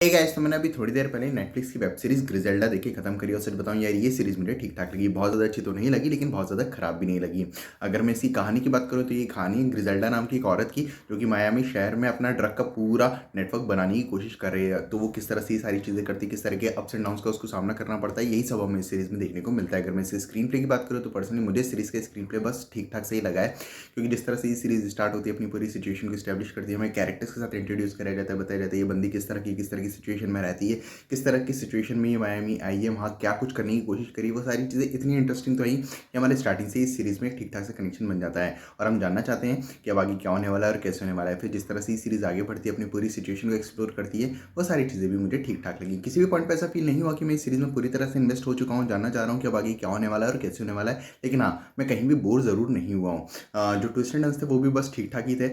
Hey guys, तो मैंने अभी थोड़ी देर पहले नेटफ्लिक्स की वेब सीरीज ग्रिजेल्डा देखी खत्म करी और सच बताऊं यार, ये सीरीज मुझे ठीक ठाक लगी। बहुत ज़्यादा अच्छी तो नहीं लगी, लेकिन बहुत ज़्यादा खराब भी नहीं लगी। अगर मैं इसकी कहानी की बात करूं तो ये कहानी ग्रिजेल्डा नाम की एक औरत की, जो कि मायामी शहर में अपना ड्रग का पूरा नेटवर्क बनाने की कोशिश कर रही है। तो वो किस तरह से ये सारी चीज़ें करती है, किस तरह के अप्स एंड डाउन्स का उसको सामना करना पड़ता है, यही सब हमें इस सीरीज में देखने को मिलता है। अगर मैं इसके स्क्रीन प्ले की बात करूँ तो पर्सनली मुझे सीरीज का स्क्रीन प्ले बस ठीक ठाक से ही लगा है, क्योंकि जिस तरह से ये सीरीज स्टार्ट होती है अपनी पूरी सिचुएशन को स्टैब्लिश करती है, हमें कैरेक्टर्स के साथ इंट्रोड्यूस कराया जाता है, बताया जाता है ये बंदी किस तरह की सिचुएशन में रहती है, किस तरह की सिचुएशन में ये मायामी आई है, वहाँ क्या कुछ करने की कोशिश करी। वो सारी चीज़ें इतनी इंटरेस्टिंग तो आई कि हमारे स्टार्टिंग से इस सीरीज़ में एक ठीक ठाक से कनेक्शन बन जाता है और हम जानना चाहते हैं कि अब आगे क्या होने वाला है और कैसे होने वाला है। फिर जिस तरह से ये सीरीज़ आगे बढ़ती है, अपनी पूरी सिचुएशन को एक्सप्लोर करती है, वो सारी चीज़ें भी मुझे ठीक ठाक लगी। किसी भी पॉइंट पर ऐसा फील नहीं हुआ कि मैं इस सीरीज़ में पूरी तरह से इन्वेस्ट हो चुका हूँ, जानना चाह रहा हूँ कि अब आगे क्या होने वाला है और कैसे होने वाला है। लेकिन हाँ, मैं कहीं भी बोर ज़रूर नहीं हुआ हूँ। जो ट्विस्ट एंड टर्न्स थे वो भी बस ठीक ठाक ही थे।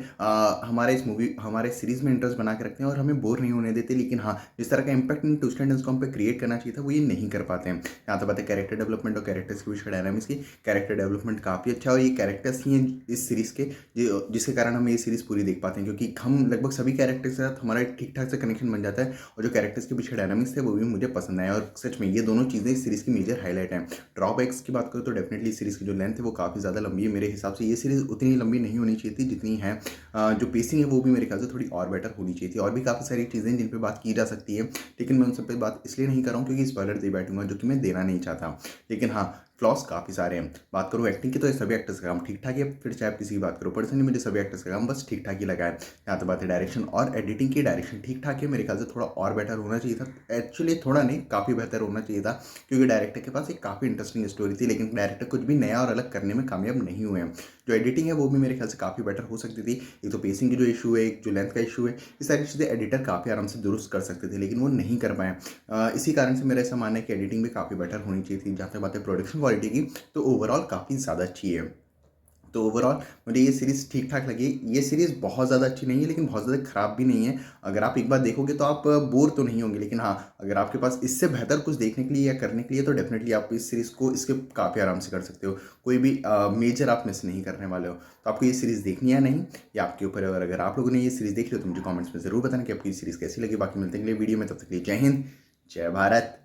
हमारे सीरीज़ में इंटरेस्ट बना के रखते हैं और हमें बोर नहीं होने देते। लेकिन हाँ, जिस तरह का impact in twist and turns को हम पे क्रिएट करना चाहिए था, वो ये नहीं कर पाते हैं। यहाँ तो बात है कैरेक्टर डेवलपमेंट और कैरेक्टर्स के बीच का डायनामिक्स की। कैरेक्टर डेवलपमेंट काफ़ी अच्छा है और ये कैरेक्टर्स ही हैं इस सीरीज़ के, जिसके कारण हम ये सीरीज़ पूरी देख पाते हैं, क्योंकि हम लगभग सभी कैरेक्टर्स के साथ हमारा एक ठीक ठाक से कनेक्शन बन जाता है। और जो कैरेक्टर्स के पीछे डायनामिक्स थे वो भी मुझे पसंद आए, और सच में ये दोनों चीज़ें इस सीरीज़ की मेजर हाईलाइट हैं। ड्रॉबैक्स की बात करूँ तो डेफिनेटली इस सीरीज़ की जो लेंथ है वो काफ़ी ज़्यादा लंबी है। मेरे हिसाब से ये सीरीज़ उतनी लंबी नहीं होनी चाहिए थी जितनी है। जो पेसिंग है वो भी मेरे ख्याल से थोड़ी और बेटर होनी चाहिए थी। और भी काफ़ी सारी चीज़ें हैं जिन पर बात की जा सकती है, लेकिन मैं उन सब पे बात इसलिए नहीं कर रहा हूँ क्योंकि स्पॉइलर दे बैठूंगा, जो कि मैं देना नहीं चाहता। लेकिन हाँ, फ्लॉस काफ़ी सारे हैं। बात करूँ एक्टिंग की तो ये सभी एक्टर्स का काम ठीक ठाक है। फिर चाहे आप किसी की बात करो, पर्सनली मुझे सभी एक्टर्स का काम बस ठीक ठाक ही लगा है। यहाँ तो बात है डायरेक्शन और एडिटिंग की। डायरेक्शन ठीक ठाक है, मेरे ख्याल से थोड़ा और बेटर होना चाहिए था। एक्चुअली थोड़ा नहीं, काफ़ी बेहतर होना चाहिए था, क्योंकि डायरेक्टर के पास एक काफ़ी इंटरेस्टिंग स्टोरी थी, लेकिन डायरेक्टर कुछ भी नया और अलग करने में कामयाब नहीं हुए हैं। जो एडिटिंग है वो भी मेरे ख्याल से काफ़ी बेटर हो सकती थी। एक तो पेसिंग की जो इशू है, एक जो लेंथ का इशू है, ये सारी चीज़ें एडिटर काफ़ी आराम से दुरुस्त कर सकते थे, लेकिन वो नहीं कर पाए। इसी कारण से मेरा ऐसा मानना है कि एडिटिंग भी काफ़ी बेटर होनी चाहिए थी। जहाँ तक बात है प्रोडक्शन क्वालिटी की, तो ओवरऑल काफ़ी ज़्यादा अच्छी है। तो ओवरऑल मुझे ये सीरीज़ ठीक ठाक लगी। ये सीरीज़ बहुत ज़्यादा अच्छी नहीं है, लेकिन बहुत ज़्यादा खराब भी नहीं है। अगर आप एक बार देखोगे तो आप बोर तो नहीं होंगे, लेकिन हाँ, अगर आपके पास इससे बेहतर कुछ देखने के लिए या करने के लिए, तो डेफिनेटली आप इस सीरीज़ को स्किप काफ़ी आराम से कर सकते हो। कोई भी मेजर आप मिस नहीं करने वाले हो। तो आपको ये सीरीज़ देखनी है या नहीं, ये आपके ऊपर है। और अगर आप लोगों ने ये सीरीज़ देख ली हो तो मुझे कमेंट्स में ज़रूर बताना कि आपको ये सीरीज़ कैसी लगी। बाकी मिलते हैं अगले वीडियो में, तब तक के लिए जय हिंद, जय भारत।